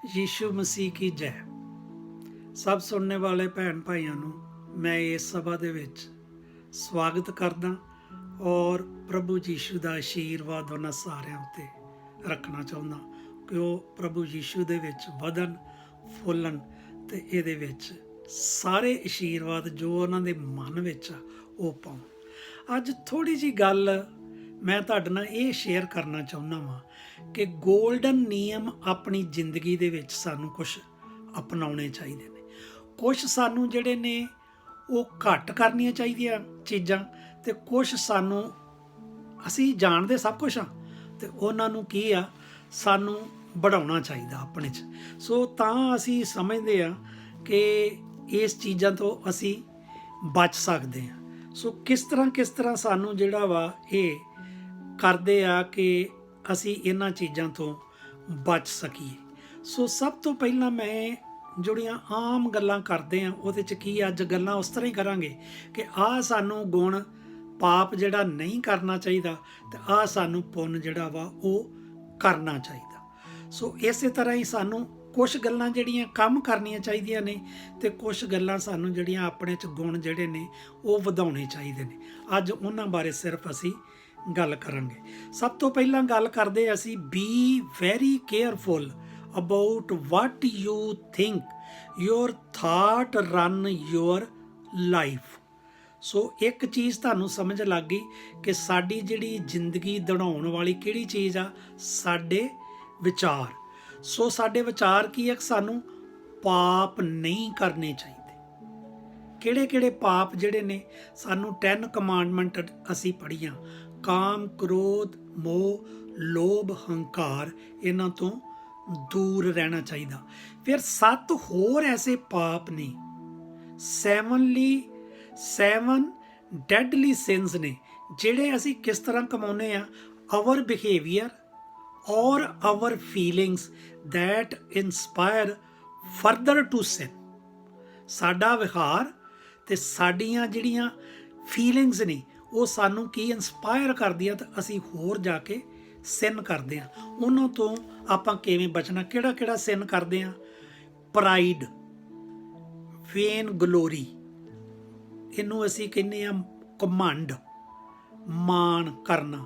ਯੀਸ਼ੂ ਮਸੀਹ ਕੀ ਜੈ। ਸਭ ਸੁਣਨੇ ਵਾਲੇ ਭੈਣ ਭਾਈਆਂ ਨੂੰ ਮੈਂ ਇਸ ਸਭਾ ਦੇ ਵਿੱਚ ਸਵਾਗਤ ਕਰਦਾ ਔਰ ਪ੍ਰਭੂ ਯੀਸ਼ੂ ਦਾ ਆਸ਼ੀਰਵਾਦ ਉਹਨਾਂ ਸਾਰਿਆਂ ਉੱਤੇ ਰੱਖਣਾ ਚਾਹੁੰਦਾ ਕਿ ਉਹ ਪ੍ਰਭੂ ਯੀਸ਼ੂ ਦੇ ਵਿੱਚ ਵਧਣ ਫੁੱਲਣ ਤੇ ਇਹਦੇ ਵਿੱਚ ਸਾਰੇ ਆਸ਼ੀਰਵਾਦ ਜੋ ਉਹਨਾਂ ਦੇ ਮਨ ਵਿੱਚ ਆ ਉਹ ਪਾਉਣ। ਅੱਜ ਥੋੜੀ ਜੀ ਗੱਲ ਮੈਂ ਤੁਹਾਡੇ ਨਾਲ ਇਹ ਸ਼ੇਅਰ ਕਰਨਾ ਚਾਹੁੰਦਾ ਵਾਂ ਕਿ ਗੋਲਡਨ ਨਿਯਮ ਆਪਣੀ ਜ਼ਿੰਦਗੀ ਦੇ ਵਿੱਚ ਸਾਨੂੰ ਕੁਝ ਅਪਣਾਉਣੇ ਚਾਹੀਦੇ ਨੇ। ਕੁਝ ਸਾਨੂੰ ਜਿਹੜੇ ਨੇ ਉਹ ਘੱਟ ਕਰਨੀਆਂ ਚਾਹੀਦੀਆਂ ਚੀਜ਼ਾਂ ਤੇ ਕੁਝ ਸਾਨੂੰ ਅਸੀਂ ਜਾਣਦੇ ਸਭ ਕੁਝ ਆ ਤੇ ਉਹਨਾਂ ਨੂੰ ਕੀ ਆ ਸਾਨੂੰ बढ़ाਉਣਾ ਚਾਹੀਦਾ ਆਪਣੇ 'ਚ। ਸੋ ਤਾਂ ਅਸੀਂ ਸਮਝਦੇ ਆ ਕਿ ਇਸ ਚੀਜ਼ਾਂ ਤੋਂ ਅਸੀਂ ਬਚ ਸਕਦੇ ਹਾਂ। ਸੋ ਕਿਸ ਤਰ੍ਹਾਂ ਸਾਨੂੰ ਜਿਹੜਾ ਵਾ ਇਹ ਕਰਦੇ ਆ ਕਿ ਅਸੀਂ ਇਹਨਾਂ ਚੀਜ਼ਾਂ ਤੋਂ ਬਚ ਸਕੀਏ। ਸੋ ਸਭ ਤੋਂ ਪਹਿਲਾਂ ਮੈਂ ਜਿਹੜੀਆਂ ਆਮ ਗੱਲਾਂ ਕਰਦੇ ਆ ਉਹਦੇ 'ਚ ਕੀ ਅੱਜ ਗੱਲਾਂ ਉਸ ਤਰ੍ਹਾਂ ਹੀ ਕਰਾਂਗੇ ਕਿ ਆਹ ਸਾਨੂੰ ਗੁਣ ਪਾਪ ਜਿਹੜਾ ਨਹੀਂ ਕਰਨਾ ਚਾਹੀਦਾ ਤੇ ਆਹ ਸਾਨੂੰ ਪੁੰਨ ਜਿਹੜਾ ਵਾ ਉਹ ਕਰਨਾ ਚਾਹੀਦਾ। ਸੋ ਇਸੇ ਤਰ੍ਹਾਂ ਹੀ ਸਾਨੂੰ ਕੁਝ ਗੱਲਾਂ ਜਿਹੜੀਆਂ ਕੰਮ ਕਰਨੀਆਂ ਚਾਹੀਦੀਆਂ ਨੇ ਤੇ ਕੁਝ ਗੱਲਾਂ ਸਾਨੂੰ ਜਿਹੜੀਆਂ ਆਪਣੇ 'ਚ ਗੁਣ ਜਿਹੜੇ ਨੇ ਉਹ ਵਧਾਉਣੇ ਚਾਹੀਦੇ ਨੇ। ਅੱਜ ਉਹਨਾਂ ਬਾਰੇ ਸਿਰਫ ਅਸੀਂ ਗੱਲ ਕਰਾਂਗੇ। ਸਭ ਤੋਂ ਪਹਿਲਾਂ ਗੱਲ ਕਰਦੇ ਅਸੀਂ be very careful about what you think, your thought run your life. So ਇੱਕ ਚੀਜ਼ ਤੁਹਾਨੂੰ ਸਮਝ ਲੱਗ ਗਈ ਕਿ ਸਾਡੀ ਜਿਹੜੀ ਜ਼ਿੰਦਗੀ ਦੜਾਉਣ ਵਾਲੀ ਕਿਹੜੀ ਚੀਜ਼ ਆ, ਸਾਡੇ ਵਿਚਾਰ। ਸੋ ਸਾਡੇ ਵਿਚਾਰ ਕੀ ਹੈ, ਸਾਨੂੰ ਪਾਪ ਨਹੀਂ ਕਰਨੇ ਚਾਹੀਦੇ। ਕਿਹੜੇ ਪਾਪ ਜਿਹੜੇ ਨੇ ਸਾਨੂੰ 10 ਕਮਾਂਡਮੈਂਟ ਅਸੀਂ ਪੜ੍ਹੀਆਂ, ਕਾਮ ਕ੍ਰੋਧ ਮੋਹ ਲੋਭ ਹੰਕਾਰ, ਇਹਨਾਂ ਤੋਂ ਦੂਰ ਰਹਿਣਾ ਚਾਹੀਦਾ। ਫਿਰ 7 ਹੋਰ ਐਸੇ ਪਾਪ ਨੇ, 7 ਡੈਡਲੀ ਸਿੰਸ ਨੇ ਜਿਹੜੇ ਅਸੀਂ ਕਿਸ ਤਰ੍ਹਾਂ ਕਮਾਉਂਦੇ ਆ, ਆਵਰ ਬਿਹੇਵੀਅਰ ਔਰ our feelings that inspire further to sin. ਸਾਡਾ ਵਿਹਾਰ ਤੇ ਸਾਡੀਆਂ ਜਿਹੜੀਆਂ ਫੀਲਿੰਗਸ ਨੇ ਉਹ ਸਾਨੂੰ ਕੀ ਇਨਸਪਾਇਰ ਕਰਦੀਆਂ ਤੇ ਅਸੀਂ ਹੋਰ ਜਾ ਕੇ ਸਿਨ ਕਰਦੇ ਹਾਂ। ਉਹਨਾਂ ਤੋਂ ਆਪਾਂ ਕਿਵੇਂ ਬਚਣਾ, ਕਿਹੜਾ ਸਿਨ ਕਰਦੇ ਹਾਂ? ਪ੍ਰਾਈਡ, ਵੇਨ ਗਲੋਰੀ, ਇਹਨੂੰ ਅਸੀਂ ਕਹਿੰਦੇ ਆ ਘਮੰਡ, ਮਾਣ ਕਰਨਾ।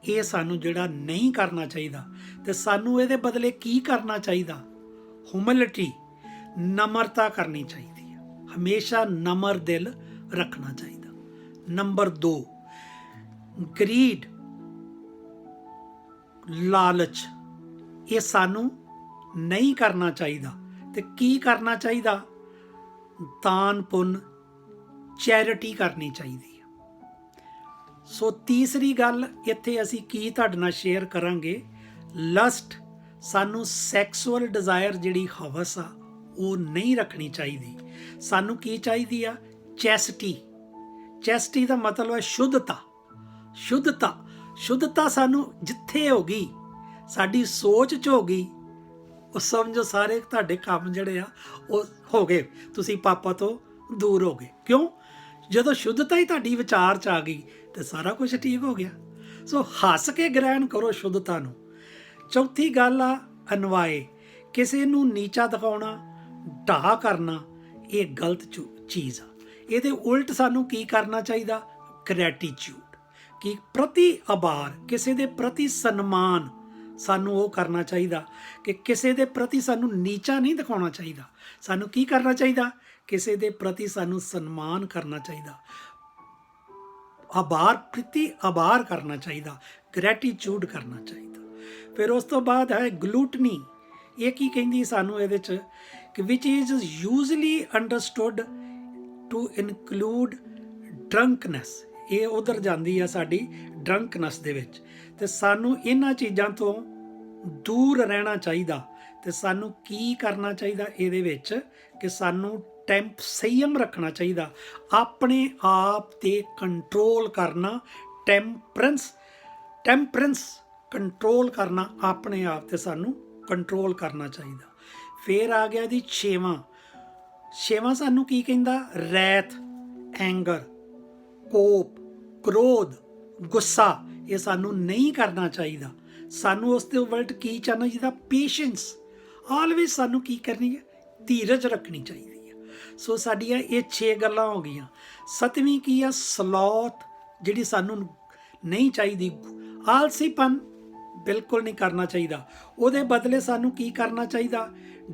ਇਹ ਸਾਨੂੰ ਜਿਹੜਾ ਨਹੀਂ ਕਰਨਾ ਚਾਹੀਦਾ ਤੇ ਸਾਨੂੰ ਇਹਦੇ ਬਦਲੇ ਕੀ ਕਰਨਾ ਚਾਹੀਦਾ? ਹਿਊਮਿਲਿਟੀ, ਨਮਰਤਾ ਕਰਨੀ ਚਾਹੀਦੀ ਹੈ। ਹਮੇਸ਼ਾ ਨਮਰ ਦਿਲ ਰੱਖਣਾ ਚਾਹੀਦਾ। ਨੰਬਰ 2 ਗਰੀਡ, ਲਾਲਚ, ਇਹ ਸਾਨੂੰ ਨਹੀਂ ਕਰਨਾ ਚਾਹੀਦਾ। ਤੇ ਕੀ ਕਰਨਾ ਚਾਹੀਦਾ? ਦਾਨ ਪੁੰਨ, ਚੈਰਿਟੀ ਕਰਨੀ ਚਾਹੀਦੀ ਹੈ। ਸੋ ਤੀਸਰੀ ਗੱਲ ਇੱਥੇ ਅਸੀਂ ਕੀ ਤੁਹਾਡੇ ਨਾਲ ਸ਼ੇਅਰ ਕਰਾਂਗੇ, ਲਸਟ, ਸਾਨੂੰ ਸੈਕਸੁਅਲ ਡਿਜ਼ਾਇਰ ਜਿਹੜੀ ਹਵਸ ਆ ਉਹ ਨਹੀਂ ਰੱਖਣੀ ਚਾਹੀਦੀ। ਸਾਨੂੰ ਕੀ ਚਾਹੀਦੀ ਆ? ਚੈਸਟੀ। ਚੈਸਟੀ ਦਾ ਮਤਲਬ ਹੈ ਸ਼ੁੱਧਤਾ ਸਾਨੂੰ ਜਿੱਥੇ ਹੋ ਗਈ, ਸਾਡੀ ਸੋਚ 'ਚ ਹੋ ਗਈ, ਉਹ ਸਮਝੋ ਸਾਰੇ ਤੁਹਾਡੇ ਕੰਮ ਜਿਹੜੇ ਆ ਉਹ ਹੋ ਗਏ, ਤੁਸੀਂ ਪਾਪਾ ਤੋਂ ਦੂਰ ਹੋ ਗਏ। ਕਿਉਂ? ਜਦੋਂ ਸ਼ੁੱਧਤਾ ਹੀ ਤੁਹਾਡੀ ਵਿਚਾਰ 'ਚ ਆ ਗਈ ਤੇ ਸਾਰਾ ਕੁਝ ਠੀਕ ਹੋ ਗਿਆ। ਸੋ ਹੱਸ ਕੇ ਗ੍ਰਹਿਣ ਕਰੋ ਸ਼ੁੱਧਤਾ ਨੂੰ। ਚੌਥੀ ਗੱਲ ਆ ਅਨਵਾਏ, ਕਿਸੇ ਨੂੰ ਨੀਚਾ ਦਿਖਾਉਣਾ, ਢਾਹ ਕਰਨਾ, ਇਹ ਗਲਤ ਚੀਜ਼ ਆ। ਇਹਦੇ ਉਲਟ ਸਾਨੂੰ ਕੀ ਕਰਨਾ ਚਾਹੀਦਾ? ਗ੍ਰੈਟੀਚਿਊਡ, ਕਿ ਪ੍ਰਤੀ ਆਭਾਰ, ਕਿਸੇ ਦੇ ਪ੍ਰਤੀ ਸਨਮਾਨ ਸਾਨੂੰ ਉਹ ਕਰਨਾ ਚਾਹੀਦਾ ਕਿ ਕਿਸੇ ਦੇ ਪ੍ਰਤੀ ਸਾਨੂੰ ਨੀਚਾ ਨਹੀਂ ਦਿਖਾਉਣਾ ਚਾਹੀਦਾ। ਸਾਨੂੰ ਕੀ ਕਰਨਾ ਚਾਹੀਦਾ? ਕਿਸੇ ਦੇ ਪ੍ਰਤੀ ਸਾਨੂੰ ਸਨਮਾਨ ਕਰਨਾ ਚਾਹੀਦਾ, ਪ੍ਰਤੀ ਆਭਾਰ ਕਰਨਾ ਚਾਹੀਦਾ, ਗ੍ਰੈਟੀਚਿਊਡ ਕਰਨਾ ਚਾਹੀਦਾ। ਫਿਰ ਉਸ ਤੋਂ ਬਾਅਦ ਹੈ ਗਲੂਟਨੀ। ਇਹ ਕੀ ਕਹਿੰਦੀ ਸਾਨੂੰ ਇਹਦੇ 'ਚ ਕਿ which is usually understood to include drunkenness. ਇਹ ਉਧਰ ਜਾਂਦੀ ਆ ਸਾਡੀ ਡਰੰਕਨੈਸ ਦੇ ਵਿੱਚ, ਤੇ ਸਾਨੂੰ ਇਹਨਾਂ ਚੀਜ਼ਾਂ ਤੋਂ ਦੂਰ ਰਹਿਣਾ ਚਾਹੀਦਾ। ਤੇ ਸਾਨੂੰ ਕੀ ਕਰਨਾ ਚਾਹੀਦਾ ਇਹਦੇ ਵਿੱਚ ਕਿ ਸਾਨੂੰ ਸੰਯਮ ਰੱਖਣਾ ਚਾਹੀਦਾ, ਆਪਣੇ ਆਪ ਤੇ ਕੰਟਰੋਲ ਕਰਨਾ, ਟੈਂਪਰੈਂਸ ਕੰਟਰੋਲ ਕਰਨਾ, ਆਪਣੇ ਆਪ ਤੇ ਸਾਨੂੰ ਕੰਟਰੋਲ ਕਰਨਾ ਚਾਹੀਦਾ। ਫਿਰ ਆ ਗਿਆ ਜੀ 6ਵਾਂ ਸਾਨੂੰ ਕੀ ਕਹਿੰਦਾ? ਰੈਥ, ਐਂਗਰ, ਕੋਪ, ਕ੍ਰੋਧ, ਗੁੱਸਾ, ਇਹ ਸਾਨੂੰ ਨਹੀਂ ਕਰਨਾ ਚਾਹੀਦਾ। ਸਾਨੂੰ ਉਸ ਦੇ ਉਲਟ ਕੀ ਚਾਹਨਾ ਚਾਹੀਦਾ? ਪੇਸ਼ੈਂਸ, ਆਲਵੇਜ਼ ਸਾਨੂੰ ਕੀ ਕਰਨੀ ਹੈ? ਧੀਰਜ ਰੱਖਣੀ ਚਾਹੀਦੀ ਹੈ। ਸੋ ਸਾਡੀਆਂ ਇਹ 6 ਗੱਲਾਂ ਹੋ ਗਈਆਂ। 7ਵੀਂ ਕੀ ਆ? ਸਲੋਥ, ਜਿਹੜੀ ਸਾਨੂੰ ਨਹੀਂ ਚਾਹੀਦੀ। ਆਲਸੀਪਨ ਬਿਲਕੁਲ ਨਹੀਂ ਕਰਨਾ ਚਾਹੀਦਾ। ਉਹਦੇ ਬਦਲੇ ਸਾਨੂੰ ਕੀ ਕਰਨਾ ਚਾਹੀਦਾ?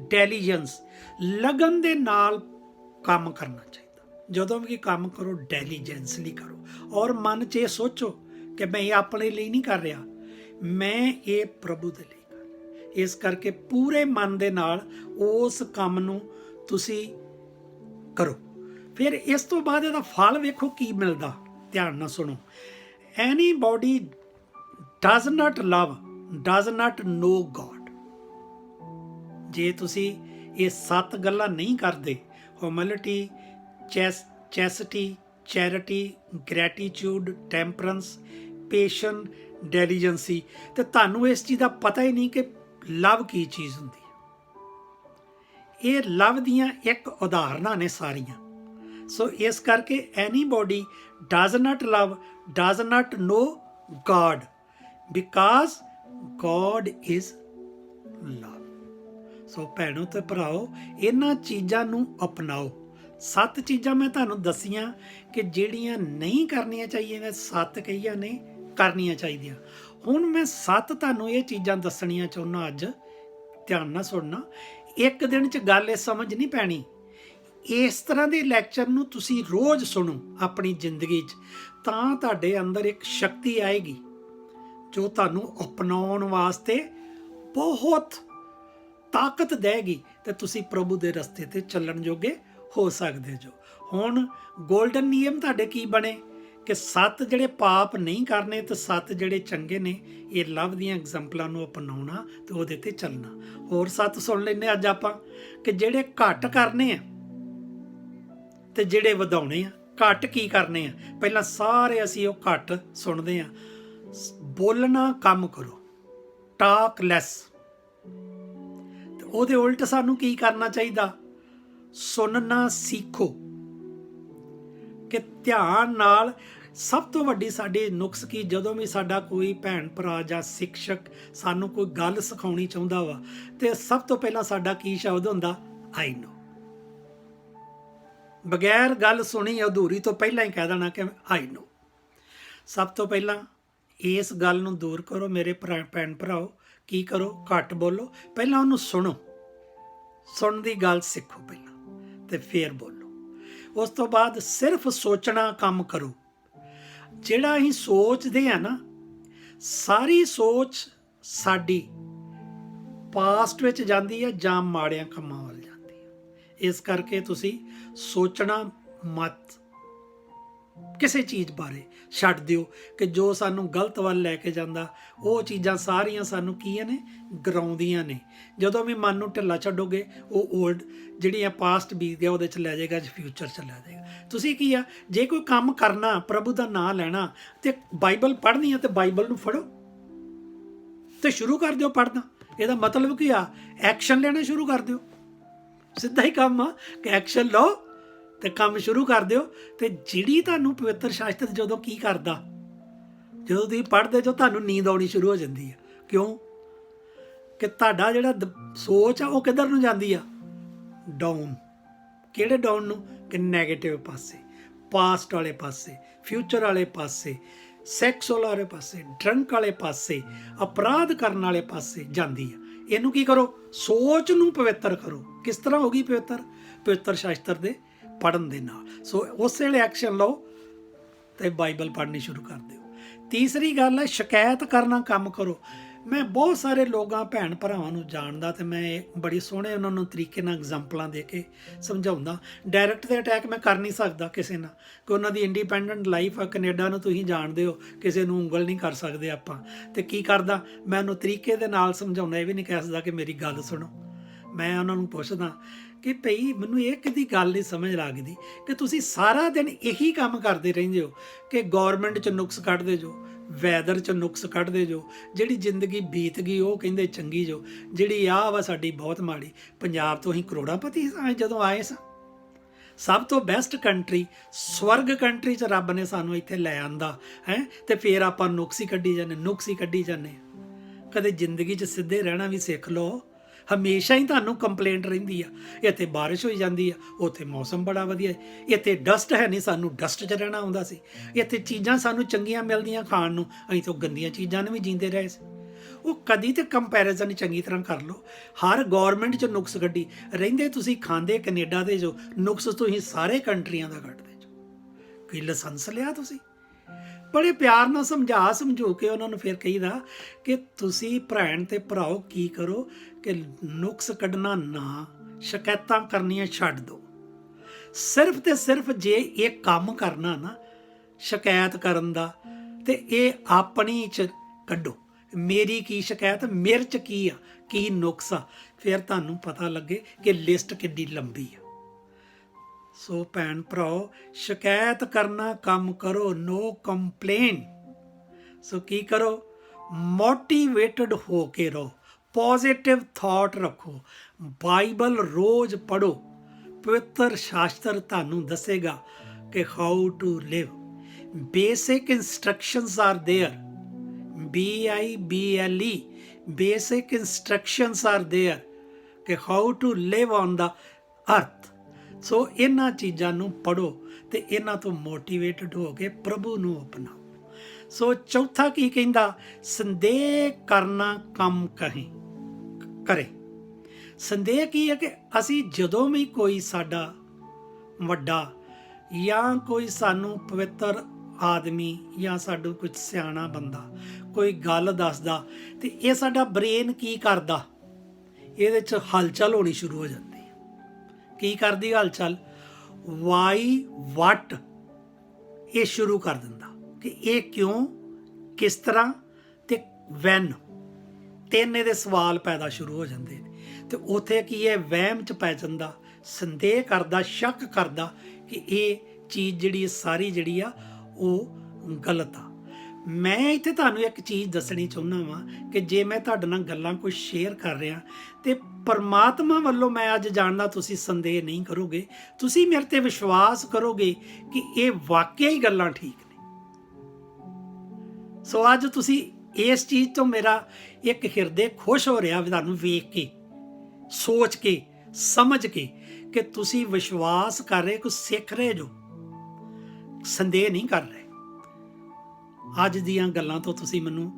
ਡੈਲੀਜੈਂਸ, ਲਗਨ ਦੇ ਨਾਲ ਕੰਮ ਕਰਨਾ ਚਾਹੀਦਾ। ਜਦੋਂ ਵੀ ਕੰਮ ਕਰੋ ਡੈਲੀਜੈਂਸਲੀ ਕਰੋ, ਔਰ ਮਨ 'ਚ ਇਹ ਸੋਚੋ ਕਿ ਮੈਂ ਇਹ ਆਪਣੇ ਲਈ ਨਹੀਂ ਕਰ ਰਿਹਾ, ਮੈਂ ਇਹ ਪ੍ਰਭੂ ਦੇ ਲਈ ਕਰ ਰਿਹਾ। ਇਸ ਕਰਕੇ ਪੂਰੇ ਮਨ ਦੇ ਨਾਲ ਉਸ ਕੰਮ ਨੂੰ ਤੁਸੀਂ ਕਰੋ। ਫਿਰ ਇਸ ਤੋਂ ਬਾਅਦ ਇਹਦਾ ਫਲ ਵੇਖੋ ਕੀ ਮਿਲਦਾ। ਧਿਆਨ ਨਾਲ ਸੁਣੋ। Anybody does not love does not know God. ਜੇ ਤੁਸੀਂ ਇਹ 7 ਗੱਲਾਂ ਨਹੀਂ ਕਰਦੇ, ਹਿਊਮਿਲਿਟੀ, ਚੈਸਟੀ, ਚੈਰਿਟੀ, ਗ੍ਰੈਟੀਚਿਊਡ, ਟੈਂਪਰੈਂਸ, ਪੇਸ਼ਨ, ਡੈਲੀਜੈਂਸੀ, ਤੇ ਤੁਹਾਨੂੰ ਇਸ ਚੀਜ਼ ਦਾ ਪਤਾ ਹੀ ਨਹੀਂ ਕਿ ਲਵ ਕੀ ਚੀਜ਼ ਹੁੰਦੀ ਹੈ। ਇਹ ਲਵ ਦੀਆਂ ਇੱਕ ਉਦਾਹਰਨਾਂ ਨੇ ਸਾਰੀਆਂ। ਸੋ ਇਸ ਕਰਕੇ anybody does not love does not know God because God is love. So ਭੈਣੋ ਤੇ ਭਰਾਓ, ਇਹਨਾਂ ਚੀਜ਼ਾਂ ਨੂੰ ਅਪਣਾਓ। 7 ਚੀਜ਼ਾਂ ਮੈਂ ਤੁਹਾਨੂੰ ਦੱਸੀਆਂ ਕਿ ਜਿਹੜੀਆਂ ਨਹੀਂ ਕਰਨੀਆਂ ਚਾਹੀਦੀਆਂ, 7 ਕਹੀਆਂ ਨੇ ਕਰਨੀਆਂ ਚਾਹੀਦੀਆਂ। ਹੁਣ ਮੈਂ 7 ਤੁਹਾਨੂੰ ਇਹ ਚੀਜ਼ਾਂ ਦੱਸਣੀਆਂ ਚਾਹੁੰਦਾ ਅੱਜ। ਧਿਆਨ ਨਾਲ ਸੁਣਨਾ। ਇੱਕ ਦਿਨ 'ਚ ਗੱਲ ਇਹ ਸਮਝ ਨਹੀਂ ਪੈਣੀ। ਇਸ ਤਰ੍ਹਾਂ ਦੇ ਲੈਕਚਰ ਨੂੰ ਤੁਸੀਂ ਰੋਜ਼ ਸੁਣੋ ਆਪਣੀ ਜ਼ਿੰਦਗੀ 'ਚ, ਤਾਂ ਤੁਹਾਡੇ ਅੰਦਰ ਇੱਕ ਸ਼ਕਤੀ ਆਏਗੀ ਜੋ ਤੁਹਾਨੂੰ ਅਪਣਾਉਣ ਵਾਸਤੇ ਬਹੁਤ ਤਾਕਤ ਦੇਗੀ, ਤੇ ਤੁਸੀਂ ਪ੍ਰਭੂ ਦੇ ਰਸਤੇ ਤੇ ਚੱਲਣ ਜੋਗੇ ਹੋ ਸਕਦੇ ਜੋ। ਹੁਣ ਗੋਲਡਨ ਨਿਯਮ ਤੁਹਾਡੇ ਕੀ ਬਣੇ ਕਿ 7 ਜਿਹੜੇ ਪਾਪ ਨਹੀਂ ਕਰਨੇ ਤੇ 7 ਜਿਹੜੇ ਚੰਗੇ ਨੇ। ਇਹ ਲਵ ਦੀਆਂ ਐਗਜ਼ਾਮਪਲਾਂ ਨੂੰ ਅਪਣਾਉਣਾ ਤੇ ਉਹਦੇ ਤੇ ਚੱਲਣਾ। ਹੋਰ 7 ਸੁਣ ਲੈਂਦੇ ਅੱਜ ਆਪਾਂ ਕਿ ਜਿਹੜੇ ਘੱਟ ਕਰਨੇ ਆ ਤੇ ਜਿਹੜੇ ਵਧਾਉਣੇ ਆ। ਘੱਟ ਕੀ ਕਰਨੇ ਆ? ਪਹਿਲਾਂ ਸਾਰੇ ਅਸੀਂ ਉਹ ਘੱਟ ਸੁਣਦੇ ਆ। ਬੋਲਣਾ ਕੰਮ ਕਰੋ, ਟਾਕ ਲੈਸ। ਤੇ ਉਹਦੇ ਉਲਟ ਸਾਨੂੰ ਕੀ ਕਰਨਾ ਚਾਹੀਦਾ? ਸੁਣਨਾ ਸਿੱਖੋ। ਕਿ ਧਿਆਨ ਨਾਲ ਸਭ ਤੋਂ ਵੱਡੀ ਸਾਡੀ ਨੁਕਸ ਕੀ, ਜਦੋਂ ਵੀ ਸਾਡਾ ਕੋਈ ਭੈਣ ਭਰਾ ਜਾਂ ਸਿੱਖਸ਼ਕ ਸਾਨੂੰ ਕੋਈ ਗੱਲ ਸਿਖਾਉਣੀ ਚਾਹੁੰਦਾ ਵਾ, ਤੇ ਸਭ ਤੋਂ ਪਹਿਲਾਂ ਸਾਡਾ ਕੀ ਸ਼ਬਦ ਹੁੰਦਾ? ਆਈ ਨੋ। ਬਗੈਰ ਗੱਲ ਸੁਣੀ ਅਧੂਰੀ ਤੋਂ ਪਹਿਲਾਂ ਹੀ ਕਹਿ ਦੇਣਾ ਕਿ ਆਈ ਨੋ। ਸਭ ਤੋਂ ਪਹਿਲਾਂ ਇਸ ਗੱਲ ਨੂੰ ਦੂਰ ਕਰੋ ਮੇਰੇ ਭੈਣ ਭਰਾਓ। ਕੀ ਕਰੋ? ਘੱਟ ਬੋਲੋ। ਪਹਿਲਾਂ ਉਹਨੂੰ ਸੁਣੋ, ਸੁਣਨ ਦੀ ਗੱਲ ਸਿੱਖੋ ਪਹਿਲਾਂ, ਤੇ ਫੇਰ ਬੋਲੋ। ਉਸ ਤੋਂ ਬਾਅਦ ਸਿਰਫ ਸੋਚਣਾ ਕੰਮ ਕਰੋ। ਜਿਹੜਾ ਅਸੀਂ ਸੋਚਦੇ ਆ ਨਾ, ਸਾਰੀ ਸੋਚ ਸਾਡੀ ਪਾਸਟ ਵਿੱਚ ਜਾਂਦੀ ਹੈ ਜਾਂ ਮਾੜਿਆਂ ਕੰਮਾਂ ਵੱਲ ਜਾਂਦੀ ਹੈ। ਇਸ ਕਰਕੇ ਤੁਸੀਂ ਸੋਚਣਾ ਮਤ ਕਿਸੇ ਚੀਜ਼ ਬਾਰੇ ਛੱਡ ਦਿਓ ਕਿ ਜੋ ਸਾਨੂੰ ਗਲਤ ਵੱਲ ਲੈ ਕੇ ਜਾਂਦਾ। ਉਹ ਚੀਜ਼ਾਂ ਸਾਰੀਆਂ ਸਾਨੂੰ ਕੀ ਨੇ? ਗਰਾਉਂਦੀਆਂ ਨੇ। ਜਦੋਂ ਵੀ ਮਨ ਨੂੰ ਢਿੱਲਾ ਛੱਡੋਗੇ, ਉਹ ਓਲਡ ਜਿਹੜੀਆਂ ਪਾਸਟ ਬੀਤ ਗਿਆ ਉਹਦੇ 'ਚ ਲੈ ਜਾਏਗਾ, ਫਿਊਚਰ 'ਚ ਲੈ ਜਾਏਗਾ। ਤੁਸੀਂ ਕੀ ਆ, ਜੇ ਕੋਈ ਕੰਮ ਕਰਨਾ, ਪ੍ਰਭੂ ਦਾ ਨਾਂ ਲੈਣਾ, ਤੇ ਬਾਈਬਲ ਪੜ੍ਹਨੀ ਆ, ਤੇ ਬਾਈਬਲ ਨੂੰ ਫੜੋ ਤੇ ਸ਼ੁਰੂ ਕਰ ਦਿਓ ਪੜ੍ਹਨਾ। ਇਹਦਾ ਮਤਲਬ ਕੀ ਆ? ਐਕਸ਼ਨ ਲੈਣਾ ਸ਼ੁਰੂ ਕਰ ਦਿਓ। ਸਿੱਧਾ ਹੀ ਕੰਮ ਆ ਕਿ ਐਕਸ਼ਨ ਲਓ ਤੇ ਕੰਮ ਸ਼ੁਰੂ ਕਰ ਦਿਓ। ਤੇ ਜਿਹੜੀ ਤੁਹਾਨੂੰ ਪਵਿੱਤਰ ਸ਼ਾਸਤਰ ਜਦੋਂ ਕੀ ਕਰਦਾ, ਜਦੋਂ ਤੁਸੀਂ ਪੜ੍ਹਦੇ ਜੋ, ਤੁਹਾਨੂੰ ਨੀਂਦ ਆਉਣੀ ਸ਼ੁਰੂ ਹੋ ਜਾਂਦੀ ਆ। ਕਿਉਂ? ਕਿ ਤੁਹਾਡਾ ਜਿਹੜਾ ਸੋਚ ਆ ਉਹ ਕਿੱਧਰ ਨੂੰ ਜਾਂਦੀ ਆ? ਡਾਊਨ। ਕਿਹੜੇ ਡਾਊਨ ਨੂੰ? ਕਿ ਨੈਗੇਟਿਵ ਪਾਸੇ, ਪਾਸਟ ਵਾਲੇ ਪਾਸੇ, ਫਿਊਚਰ ਵਾਲੇ ਪਾਸੇ, ਸੈਕਸ ਵਾਲੇ ਪਾਸੇ, ਡਰੰਕ ਵਾਲੇ ਪਾਸੇ, ਅਪਰਾਧ ਕਰਨ ਵਾਲੇ ਪਾਸੇ ਜਾਂਦੀ ਆ। ਇਹਨੂੰ ਕੀ ਕਰੋ? ਸੋਚ ਨੂੰ ਪਵਿੱਤਰ ਕਰੋ। ਕਿਸ ਤਰ੍ਹਾਂ ਹੋ ਗਈ ਪਵਿੱਤਰ? ਪਵਿੱਤਰ ਸ਼ਾਸਤਰ ਦੇ ਪੜ੍ਹਨ ਦੇ ਨਾਲ। ਸੋ ਉਸ ਵੇਲੇ ਐਕਸ਼ਨ ਲਓ ਤੇ ਬਾਈਬਲ ਪੜ੍ਹਨੀ ਸ਼ੁਰੂ ਕਰ ਦਿਓ। ਤੀਸਰੀ ਗੱਲ ਹੈ ਸ਼ਿਕਾਇਤ ਕਰਨਾ ਕੰਮ ਕਰੋ। ਮੈਂ ਬਹੁਤ ਸਾਰੇ ਲੋਕਾਂ ਭੈਣ ਭਰਾਵਾਂ ਨੂੰ ਜਾਣਦਾ, ਤੇ ਮੈਂ ਬੜੀ ਸੋਹਣੇ ਉਹਨਾਂ ਨੂੰ ਤਰੀਕੇ ਨਾਲ ਐਗਜ਼ਾਮਪਲਾਂ ਦੇ ਕੇ ਸਮਝਾਉਂਦਾ। ਡਾਇਰੈਕਟ ਤੇ ਅਟੈਕ ਮੈਂ ਕਰ ਨਹੀਂ ਸਕਦਾ ਕਿਸੇ ਨਾਲ, ਕਿ ਉਹਨਾਂ ਦੀ ਇੰਡੀਪੈਂਡੈਂਟ ਲਾਈਫ ਆ। ਕੈਨੇਡਾ ਨੂੰ ਤੁਸੀਂ ਜਾਣਦੇ ਹੋ, ਕਿਸੇ ਨੂੰ ਉਂਗਲ ਨਹੀਂ ਕਰ ਸਕਦੇ ਆਪਾਂ। ਤੇ ਕੀ ਕਰਦਾ ਮੈਂ? ਉਹਨੂੰ ਤਰੀਕੇ ਦੇ ਨਾਲ ਸਮਝਾਉਂਦਾ। ਇਹ ਵੀ ਨਹੀਂ ਕਹਿ ਸਕਦਾ ਕਿ ਮੇਰੀ ਗੱਲ ਸੁਣੋ। ਮੈਂ ਉਹਨਾਂ ਨੂੰ ਪੁੱਛਦਾ ਕਿ ਭਈ ਮੈਨੂੰ ਇਹ ਕਦੀ ਗੱਲ ਨਹੀਂ ਸਮਝ ਲੱਗਦੀ ਕਿ ਤੁਸੀਂ ਸਾਰਾ ਦਿਨ ਇਹੀ ਕੰਮ ਕਰਦੇ ਰਹਿੰਦੇ ਹੋ ਕਿ ਗੌਰਮੈਂਟ 'ਚ ਨੁਕਸ ਕੱਢਦੇ ਜੋ, ਵੈਦਰ 'ਚ ਨੁਕਸ ਕੱਢਦੇ ਜੋ, ਜਿਹੜੀ ਜ਼ਿੰਦਗੀ ਬੀਤ ਗਈ ਉਹ ਕਹਿੰਦੇ ਚੰਗੀ ਜੋ, ਜਿਹੜੀ ਆਹ ਵਾ ਸਾਡੀ ਬਹੁਤ ਮਾੜੀ। ਪੰਜਾਬ ਤੋਂ ਅਸੀਂ ਕਰੋੜਾਪਤੀ ਸਾਂ ਜਦੋਂ ਆਏ ਸਾਂ। ਸਭ ਤੋਂ ਬੈਸਟ ਕੰਟਰੀ, ਸਵਰਗ ਕੰਟਰੀ 'ਚ ਰੱਬ ਨੇ ਸਾਨੂੰ ਇੱਥੇ ਲੈ ਆਂਦਾ ਹੈ, ਤੇ ਫਿਰ ਆਪਾਂ ਨੁਕਸ ਹੀ ਕੱਢੀ ਜਾਂਦੇ, ਨੁਕਸ ਹੀ ਕੱਢੀ ਜਾਂਦੇ। ਕਦੇ ਜ਼ਿੰਦਗੀ 'ਚ ਸਿੱਧੇ ਰਹਿਣਾ ਵੀ ਸਿੱਖ ਲਓ। ਹਮੇਸ਼ਾ ਹੀ ਤੁਹਾਨੂੰ ਕੰਪਲੇਂਟ ਰਹਿੰਦੀ ਆ, ਇੱਥੇ ਬਾਰਿਸ਼ ਹੋਈ ਜਾਂਦੀ ਆ, ਉੱਥੇ ਮੌਸਮ ਬੜਾ ਵਧੀਆ, ਇੱਥੇ ਡਸਟ ਹੈ ਨਹੀਂ, ਸਾਨੂੰ ਡਸਟ 'ਚ ਰਹਿਣਾ ਆਉਂਦਾ ਸੀ, ਇੱਥੇ ਚੀਜ਼ਾਂ ਸਾਨੂੰ ਚੰਗੀਆਂ ਮਿਲਦੀਆਂ ਖਾਣ ਨੂੰ, ਅਸੀਂ ਤਾਂ ਗੰਦੀਆਂ ਚੀਜ਼ਾਂ ਨੂੰ ਵੀ ਜੀਂਦੇ ਰਹੇ ਸੀ। ਉਹ ਕਦੀ ਤੇ ਕੰਪੈਰੀਜ਼ਨ ਚੰਗੀ ਤਰ੍ਹਾਂ ਕਰ ਲਓ। ਹਰ ਗੌਰਮੈਂਟ 'ਚ ਨੁਕਸ ਕੱਢੀ ਰਹਿੰਦੇ, ਤੁਸੀਂ ਖਾਂਦੇ ਕੈਨੇਡਾ ਦੇ ਜੋ ਨੁਕਸ ਤੁਸੀਂ ਸਾਰੇ ਕੰਟਰੀਆਂ ਦਾ ਕੱਢਦੇ ਜੋ। ਕੋਈ ਲਾਇਸੈਂਸ ਲਿਆ ਤੁਸੀਂ? ਬੜੇ ਪਿਆਰ ਨਾਲ ਸਮਝੋ ਕੇ ਉਹਨਾਂ ਨੂੰ ਫਿਰ ਕਹੀਦਾ ਕਿ ਤੁਸੀਂ ਭੈਣ ਤੇ ਭਰਾਓ ਕੀ ਕਰੋ ਕਿ ਨੁਕਸ ਕੱਢਣਾ ਨਾ, ਸ਼ਿਕਾਇਤਾਂ ਕਰਨੀਆਂ ਛੱਡ ਦਿਓ। ਸਿਰਫ ਤੇ ਸਿਰਫ ਜੇ ਇਹ ਕੰਮ ਕਰਨਾ ਨਾ ਸ਼ਿਕਾਇਤ ਕਰਨ ਦਾ, ਤੇ ਇਹ ਆਪਣੀ 'ਚ ਕੱਢੋ, ਮੇਰੀ ਕੀ ਸ਼ਿਕਾਇਤ, ਮੇਰੇ 'ਚ ਕੀ ਆ, ਕੀ ਨੁਕਸ ਆ, ਫਿਰ ਤੁਹਾਨੂੰ ਪਤਾ ਲੱਗੇ ਕਿ ਲਿਸਟ ਕਿੱਡੀ ਲੰਬੀ ਆ। ਸੋ ਭੈਣ ਭਰਾਓ, ਸ਼ਿਕਾਇਤ ਕਰਨਾ ਕੰਮ ਕਰੋ, ਨੋ ਕੰਪਲੇਨ। ਸੋ ਕੀ ਕਰੋ, ਮੋਟੀਵੇਟਡ ਹੋ ਕੇ ਰਹੋ, ਪੋਜ਼ਿਟਿਵ ਥਾਟ ਰੱਖੋ, ਬਾਈਬਲ ਰੋਜ਼ ਪੜ੍ਹੋ, ਪਵਿੱਤਰ ਸ਼ਾਸਤਰ ਤੁਹਾਨੂੰ ਦੱਸੇਗਾ ਕਿ how to live. Basic instructions are there, BIBLE, basic instructions are there ਕਿ how to live on the earth. So ਇਹਨਾਂ ਚੀਜ਼ਾਂ ਨੂੰ ਪੜ੍ਹੋ ਤੇ ਇਹਨਾਂ ਤੋਂ ਮੋਟੀਵੇਟਡ ਹੋ ਕੇ ਪ੍ਰਭੂ ਨੂੰ ਅਪਣਾਓ। ਸੋ ਚੌਥਾ ਕੀ ਕਹਿੰਦਾ, ਸੰਦੇਹ ਕਰਨਾ ਕੰਮ ਕਰੇ। ਸੰਦੇਹ ਕੀ ਹੈ ਕਿ ਅਸੀਂ ਜਦੋਂ ਵੀ ਕੋਈ ਸਾਡਾ ਵੱਡਾ ਜਾਂ ਕੋਈ ਸਾਨੂੰ ਪਵਿੱਤਰ ਆਦਮੀ ਜਾਂ ਸਾਨੂੰ ਕੁਝ ਸਿਆਣਾ ਬੰਦਾ ਕੋਈ ਗੱਲ ਦੱਸਦਾ, ਤੇ ਇਹ ਸਾਡਾ ਬ੍ਰੇਨ ਕੀ ਕਰਦਾ, ਇਹਦੇ 'ਚ ਹਲਚਲ ਹੋਣੀ ਸ਼ੁਰੂ ਹੋ ਜਾਂਦੀ। ਕੀ ਕਰਦੀ ਹਲਚਲ? ਵਾਈ, ਵਟ, ਇਹ ਸ਼ੁਰੂ ਕਰ ਦਿੰਦਾ ਕਿ ਇਹ ਕਿਉਂ, ਕਿਸ ਤਰ੍ਹਾਂ ਤੇ ਵੈਨ। ਤਿੰਨ ਇਹਦੇ ਸਵਾਲ ਪੈਦਾ ਸ਼ੁਰੂ ਹੋ ਜਾਂਦੇ ਨੇ, ਤੇ ਉੱਥੇ ਕੀ ਹੈ, ਵਹਿਮ 'ਚ ਪੈ ਜਾਂਦਾ, ਸੰਦੇਹ ਕਰਦਾ, ਸ਼ੱਕ ਕਰਦਾ ਕਿ ਇਹ ਚੀਜ਼ ਜਿਹੜੀ ਸਾਰੀ ਜਿਹੜੀ ਆ ਉਹ ਗਲਤ ਆ। ਮੈਂ ਇੱਥੇ ਤੁਹਾਨੂੰ ਇੱਕ ਚੀਜ਼ ਦੱਸਣੀ ਚਾਹੁੰਦਾ ਵਾਂ ਕਿ ਜੇ ਮੈਂ ਤੁਹਾਡੇ ਨਾਲ ਗੱਲਾਂ ਕੁਝ ਸ਼ੇਅਰ ਕਰ ਰਿਹਾ ਤੇ ਪਰਮਾਤਮਾ ਵੱਲੋਂ ਮੈਂ ਅੱਜ ਜਾਣਦਾ ਤੁਸੀਂ ਸੰਦੇਹ ਨਹੀਂ ਕਰੋਗੇ, ਤੁਸੀਂ ਮੇਰੇ ਤੇ ਵਿਸ਼ਵਾਸ ਕਰੋਗੇ ਕਿ ਇਹ ਵਾਕਿਆ ਹੀ ਗੱਲਾਂ ਠੀਕ ਨੇ। ਸੋ ਅੱਜ ਤੁਸੀਂ ਇਸ ਚੀਜ਼ ਤੋਂ ਮੇਰਾ ਇੱਕ ਹਿਰਦੇ ਖੁਸ਼ ਹੋ ਰਿਹਾ ਵੀ ਤੁਹਾਨੂੰ ਵੇਖ ਕੇ, ਸੋਚ ਕੇ, ਸਮਝ ਕੇ ਕਿ ਤੁਸੀਂ ਵਿਸ਼ਵਾਸ ਕਰ ਰਹੇ, ਕੁਝ ਸਿੱਖ ਰਹੇ ਜੋ, ਸੰਦੇਹ ਨਹੀਂ ਕਰ ਰਹੇ। ਅੱਜ ਦੀਆਂ ਗੱਲਾਂ ਤੋਂ ਤੁਸੀਂ ਮੈਨੂੰ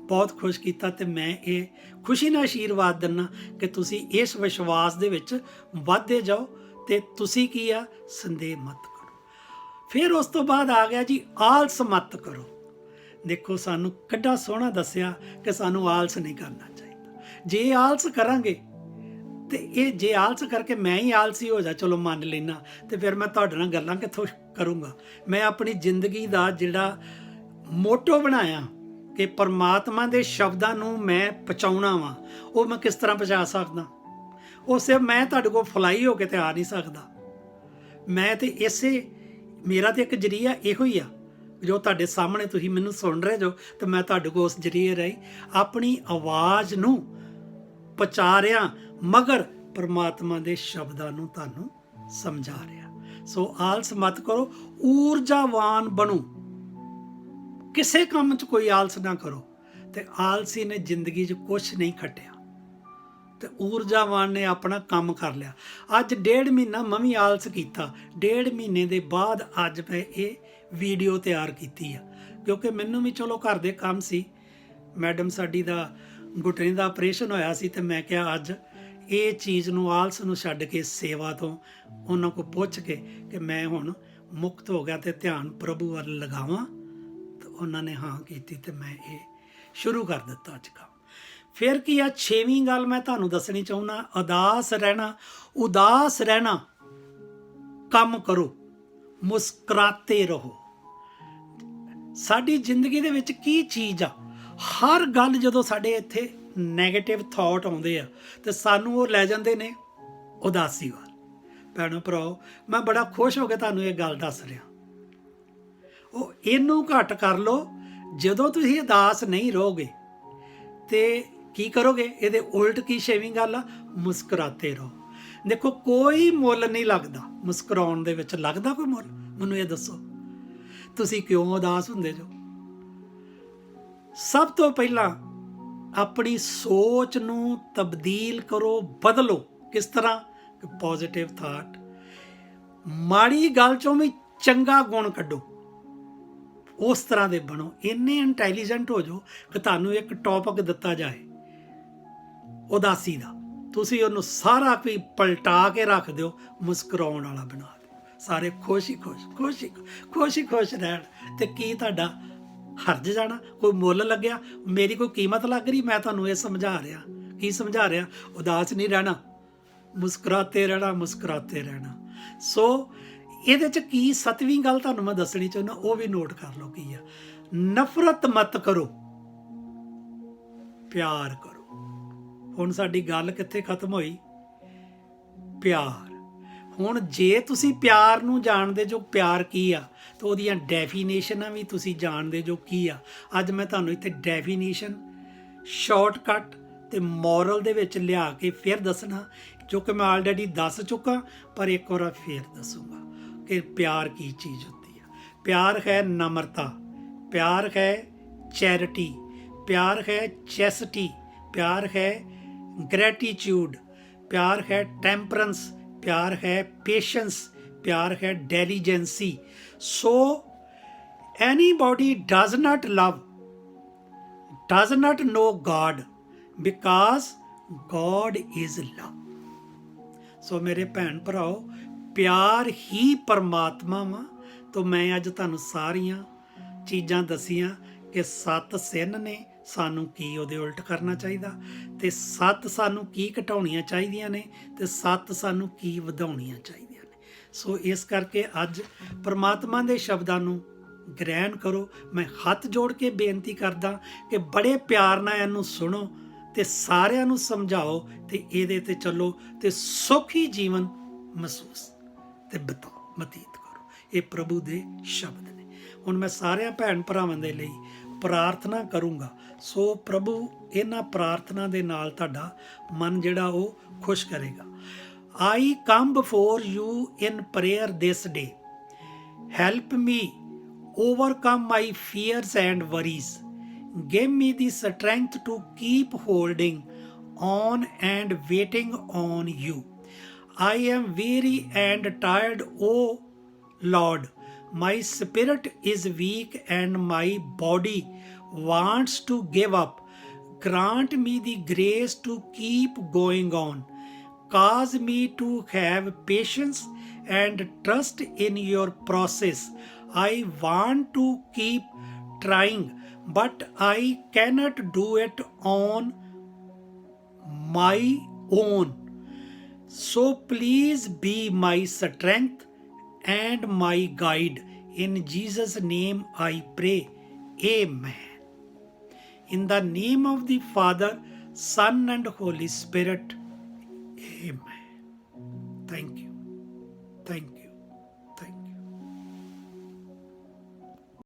ਬਹੁਤ ਖੁਸ਼ ਕੀਤਾ ਤੇ ਮੈਂ ਇਹ ਖੁਸ਼ੀ ਨਾਲ ਆਸ਼ੀਰਵਾਦ ਦਿੰਦਾ ਕਿ ਤੁਸੀਂ ਇਸ ਵਿਸ਼ਵਾਸ ਦੇ ਵਿੱਚ ਵੱਧਦੇ ਜਾਓ ਤੇ ਤੁਸੀਂ ਕੀ ਆ, ਸੰਦੇਹ ਮਤ ਕਰੋ। ਫਿਰ ਉਸ ਤੋਂ ਬਾਅਦ ਆ ਗਿਆ ਜੀ, ਆਲਸ ਮਤ ਕਰੋ। ਦੇਖੋ ਸਾਨੂੰ ਕਿੱਡਾ ਸੋਹਣਾ ਦੱਸਿਆ ਕਿ ਸਾਨੂੰ ਆਲਸ ਨਹੀਂ ਕਰਨਾ ਚਾਹੀਦਾ। ਜੇ ਆਲਸ ਕਰਾਂਗੇ ਤੇ ਇਹ ਜੇ ਆਲਸ ਕਰਕੇ ਮੈਂ ਹੀ ਆਲਸੀ ਹੋ ਜਾ, ਚਲੋ ਮੰਨ ਲੈਣਾ, ਤੇ ਫਿਰ ਮੈਂ ਤੁਹਾਡੇ ਨਾਲ ਗੱਲਾਂ ਕਿੱਥੋਂ ਕਰੂੰਗਾ। ਮੈਂ ਆਪਣੀ ਜ਼ਿੰਦਗੀ ਦਾ ਜਿਹੜਾ ਮੋਟੋ ਬਣਾਇਆ ਕਿ ਪਰਮਾਤਮਾ ਦੇ ਸ਼ਬਦਾਂ ਨੂੰ ਮੈਂ ਪਹੁੰਚਾਉਣਾ ਵਾ, ਉਹ ਮੈਂ ਕਿਸ ਤਰ੍ਹਾਂ ਪਹੁੰਚਾ ਸਕਦਾ? ਉਹ ਸਿਰਫ ਮੈਂ ਤੁਹਾਡੇ ਕੋਲ ਫਲਾਈ ਹੋ ਕੇ ਤੇ ਆ ਨਹੀਂ ਸਕਦਾ। ਮੈਂ ਤੇ ਇਸੇ, ਮੇਰਾ ਤੇ ਇੱਕ ਜਰੀਆ ਇਹੋ ਹੀ ਆ, ਜੋ ਤੁਹਾਡੇ ਸਾਹਮਣੇ ਤੁਸੀਂ ਮੈਨੂੰ ਸੁਣ ਰਹੇ ਜੋ, ਤੇ ਮੈਂ ਤੁਹਾਡੇ ਕੋਲ ਉਸ ਜਰੀਏ ਰਾਹੀਂ ਆਪਣੀ ਆਵਾਜ਼ ਨੂੰ ਪਹੁੰਚਾ ਰਿਹਾ, ਮਗਰ ਪਰਮਾਤਮਾ ਦੇ ਸ਼ਬਦਾਂ ਨੂੰ ਤੁਹਾਨੂੰ ਸਮਝਾ ਰਿਹਾ। ਸੋ ਆਲਸ ਮਤ ਕਰੋ, ਊਰਜਾਵਾਨ ਬਣੋ। ਕਿਸੇ ਕੰਮ 'ਚ ਕੋਈ ਆਲਸ ਨਾ ਕਰੋ। ਤੇ ਆਲਸੀ ਨੇ ਜ਼ਿੰਦਗੀ 'ਚ ਕੁਛ ਨਹੀਂ ਖੱਟਿਆ ਤੇ ਊਰਜਾਵਾਨ ਨੇ ਆਪਣਾ ਕੰਮ ਕਰ ਲਿਆ। ਅੱਜ 1.5 ਮਹੀਨਾ ਮੈਂ ਵੀ ਆਲਸ ਕੀਤਾ, 1.5 ਮਹੀਨੇ ਦੇ ਬਾਅਦ ਅੱਜ ਮੈਂ ਇਹ ਵੀਡੀਓ ਤਿਆਰ ਕੀਤੀ ਆ, ਕਿਉਂਕਿ ਮੈਨੂੰ ਵੀ ਚਲੋ ਘਰ ਦੇ ਕੰਮ ਸੀ। ਮੈਡਮ ਸਾਡੀ ਦਾ ਘੁਟਨੇ ਦਾ ਆਪਰੇਸ਼ਨ ਹੋਇਆ ਸੀ ਤੇ ਮੈਂ ਕਿਹਾ ਅੱਜ ਇਹ ਚੀਜ਼ ਨੂੰ, ਆਲਸ ਨੂੰ ਛੱਡ ਕੇ ਸੇਵਾ ਤੋਂ ਉਹਨਾਂ ਕੋਲ ਪੁੱਛ ਕੇ ਕਿ ਮੈਂ ਹੁਣ ਮੁਕਤ ਹੋ ਗਿਆ ਤੇ ਧਿਆਨ ਪ੍ਰਭੂ ਵੱਲ ਲਗਾਵਾਂ। ਤੇ ਉਹਨਾਂ ਨੇ ਹਾਂ ਕੀਤੀ ਤੇ ਮੈਂ ਇਹ ਸ਼ੁਰੂ ਕਰ ਦਿੱਤਾ ਅੱਜ ਕੰਮ। ਫਿਰ ਕੀ ਆ, 6ਵੀਂ ਗੱਲ ਮੈਂ ਤੁਹਾਨੂੰ ਦੱਸਣੀ ਚਾਹੁੰਦਾ, ਉਦਾਸ ਰਹਿਣਾ ਕੰਮ ਕਰੋ, ਮੁਸਕਰਾਤੇ ਰਹੋ। ਸਾਡੀ ਜ਼ਿੰਦਗੀ ਦੇ ਵਿੱਚ ਕੀ ਚੀਜ਼ ਆ, ਹਰ ਗੱਲ ਜਦੋਂ ਸਾਡੇ ਇੱਥੇ ਨੈਗੇਟਿਵ ਥਾਟ ਆਉਂਦੇ ਆ ਤੇ ਸਾਨੂੰ ਉਹ ਲੈ ਜਾਂਦੇ ਨੇ ਉਦਾਸੀ ਵੱਲ। ਭੈਣੋ ਭਰਾਓ, ਮੈਂ ਬੜਾ ਖੁਸ਼ ਹੋ ਕੇ ਤੁਹਾਨੂੰ ਇਹ ਗੱਲ ਦੱਸ ਰਿਹਾ। ਉਹ ਇਹਨੂੰ ਘੱਟ ਕਰ ਲਓ। ਜਦੋਂ ਤੁਸੀਂ ਉਦਾਸ ਨਹੀਂ ਰਹੋਗੇ ਤੇ ਕੀ ਕਰੋਗੇ? ਇਹਦੇ ਉਲਟ ਕੀ 6ਵੀਂ ਗੱਲ ਆ, ਮੁਸਕਰਾਤੇ ਰਹੋ। ਦੇਖੋ ਕੋਈ ਮੁੱਲ ਨਹੀਂ ਲੱਗਦਾ ਮੁਸਕਰਾਉਣ ਦੇ ਵਿੱਚ। ਲੱਗਦਾ ਕੋਈ ਮੁੱਲ? ਮੈਨੂੰ ਇਹ ਦੱਸੋ, ਤੁਸੀਂ ਕਿਉਂ ਉਦਾਸ ਹੁੰਦੇ ਜੋ? ਸਭ ਤੋਂ ਪਹਿਲਾਂ ਆਪਣੀ ਸੋਚ ਨੂੰ ਤਬਦੀਲ ਕਰੋ, ਬਦਲੋ। ਕਿਸ ਤਰ੍ਹਾਂ? ਕਿ ਪੋਜ਼ਿਟਿਵ ਥਾਟ, ਮਾੜੀ ਗੱਲ ਚੋਂ ਵੀ ਚੰਗਾ ਗੁਣ ਕੱਢੋ, ਉਸ ਤਰ੍ਹਾਂ ਦੇ ਬਣੋ। ਇੰਨੇ ਇੰਟੈਲੀਜੈਂਟ ਹੋ ਜਾਓ ਕਿ ਤੁਹਾਨੂੰ ਇੱਕ ਟੌਪਿਕ ਦਿੱਤਾ ਜਾਏ ਉਦਾਸੀ ਦਾ, ਤੁਸੀਂ ਉਹਨੂੰ ਸਾਰਾ ਕੋਈ ਪਲਟਾ ਕੇ ਰੱਖ ਦਿਓ, ਮੁਸਕਰਾਉਣ ਵਾਲਾ ਬਣਾ ਦਿਓ। ਸਾਰੇ ਖੁਸ਼ ਹੀ ਖੁਸ਼ ਰਹਿਣ। ਤੇ ਕੀ ਤੁਹਾਡਾ ਹਰਜ ਜਾਣਾ? ਕੋਈ ਮੁੱਲ ਲੱਗਿਆ? ਮੇਰੀ ਕੋਈ ਕੀਮਤ ਲੱਗ ਰਹੀ? ਮੈਂ ਤੁਹਾਨੂੰ ਇਹ ਸਮਝਾ ਰਿਹਾ। ਕੀ ਸਮਝਾ ਰਿਹਾ? ਉਦਾਸ ਨਹੀਂ ਰਹਿਣਾ, ਮੁਸਕਰਾਤੇ ਰਹਿਣਾ। ਸੋ ਇਹਦੇ 'ਚ ਕੀ 7ਵੀਂ ਗੱਲ ਤੁਹਾਨੂੰ ਮੈਂ ਦੱਸਣੀ ਚਾਹੁੰਦਾ, ਉਹ ਵੀ ਨੋਟ ਕਰ ਲਓ ਕੀ ਆ। ਨਫ਼ਰਤ ਮਤ ਕਰੋ, ਪਿਆਰ ਕਰੋ। ਹੁਣ ਸਾਡੀ ਗੱਲ ਕਿੱਥੇ ਖਤਮ ਹੋਈ? ਪਿਆਰ। ਹੁਣ ਜੇ ਤੁਸੀਂ ਪਿਆਰ ਨੂੰ ਜਾਣਦੇ ਜੋ ਪਿਆਰ ਕੀ ਆ, ਤਾਂ ਉਹਦੀਆਂ ਡੈਫੀਨੇਸ਼ਨਾਂ ਵੀ ਤੁਸੀਂ ਜਾਣਦੇ ਜੋ ਕੀ ਆ। ਅੱਜ ਮੈਂ ਤੁਹਾਨੂੰ ਇੱਥੇ ਡੈਫੀਨੇਸ਼ਨ, ਸ਼ਾਰਟਕਟ ਤੇ ਮੋਰਲ ਦੇ ਵਿੱਚ ਲਿਆ ਕੇ ਫਿਰ ਦੱਸਣਾ, ਜੋ ਕਿ ਮੈਂ ਆਲਰੇਡੀ ਦੱਸ ਚੁੱਕਾ, ਪਰ ਇੱਕ ਵਾਰ ਫਿਰ ਦੱਸੂਗਾ ਕਿ ਪਿਆਰ ਕੀ ਚੀਜ਼ ਹੁੰਦੀ ਆ। ਪਿਆਰ ਹੈ ਨਮਰਤਾ, ਪਿਆਰ ਹੈ ਚੈਰਿਟੀ, ਪਿਆਰ ਹੈ ਚੈਸਟੀ, ਪਿਆਰ ਹੈ ਗ੍ਰੈਟੀਚਿਊਡ, ਪਿਆਰ ਹੈ ਟੈਂਪਰੈਂਸ, ਪਿਆਰ ਹੈ ਪੇਸ਼ੈਂਸ, ਪਿਆਰ ਹੈ ਡੈਲੀਜੈਂਸੀ। ਸੋ ਐਨੀਬody does not love, does not know God, because God is love। ਸੋ ਮੇਰੇ ਭੈਣ ਭਰਾਓ, ਪਿਆਰ ਹੀ ਪਰਮਾਤਮਾ ਵਾ। ਤਾਂ ਮੈਂ ਅੱਜ ਤੁਹਾਨੂੰ ਸਾਰੀਆਂ ਚੀਜ਼ਾਂ ਦੱਸੀਆਂ ਕਿ 7 ਸਿੰਨ ਨੇ, ਸਾਨੂੰ ਕੀ ਉਹਦੇ ਉਲਟ ਕਰਨਾ ਚਾਹੀਦਾ, ਤੇ 7 ਸਾਨੂੰ ਕੀ ਘਟਾਉਣੀਆਂ ਚਾਹੀਦੀਆਂ ਨੇ, ਤੇ 7 ਸਾਨੂੰ ਕੀ ਵਧਾਉਣੀਆਂ ਚਾਹੀਦੀਆਂ ਨੇ। ਸੋ ਇਸ ਕਰਕੇ ਅੱਜ ਪਰਮਾਤਮਾ ਦੇ ਸ਼ਬਦਾਂ ਨੂੰ ਗ੍ਰਹਿਣ ਕਰੋ। ਮੈਂ ਹੱਥ ਜੋੜ ਕੇ ਬੇਨਤੀ ਕਰਦਾ ਕਿ ਬੜੇ ਪਿਆਰ ਨਾਲ ਇਹਨੂੰ ਸੁਣੋ ਤੇ ਸਾਰਿਆਂ ਨੂੰ ਸਮਝਾਓ ਤੇ ਇਹਦੇ ਤੇ ਚੱਲੋ ਤੇ ਸੁਖੀ ਜੀਵਨ ਮਹਿਸੂਸ ਤੇ ਬਤੀਤ ਕਰੋ। ਇਹ ਪ੍ਰਭੂ ਦੇ ਸ਼ਬਦ ਨੇ। ਹੁਣ ਮੈਂ ਸਾਰਿਆਂ ਭੈਣ ਭਰਾਵਾਂ ਦੇ ਲਈ ਪ੍ਰਾਰਥਨਾ ਕਰੂੰਗਾ। ਸੋ ਪ੍ਰਭੂ ਇਹਨਾਂ ਪ੍ਰਾਰਥਨਾ ਦੇ ਨਾਲ ਤੁਹਾਡਾ ਮਨ ਜਿਹੜਾ ਉਹ ਖੁਸ਼ ਕਰੇਗਾ। I come before you in prayer this day. Help me overcome my fears and worries. Give me the strength to keep holding on and waiting on you. I am weary and tired, O Lord. My spirit is weak and my body wants to give up. Grant me the grace to keep going on. Cause me to have patience and trust in your process. I want to keep trying, but I cannot do it on my own. So please be my strength and my guide. In Jesus' name I pray. Amen. In the name of the Father, Son and Holy Spirit. Amen. Thank you. Thank you.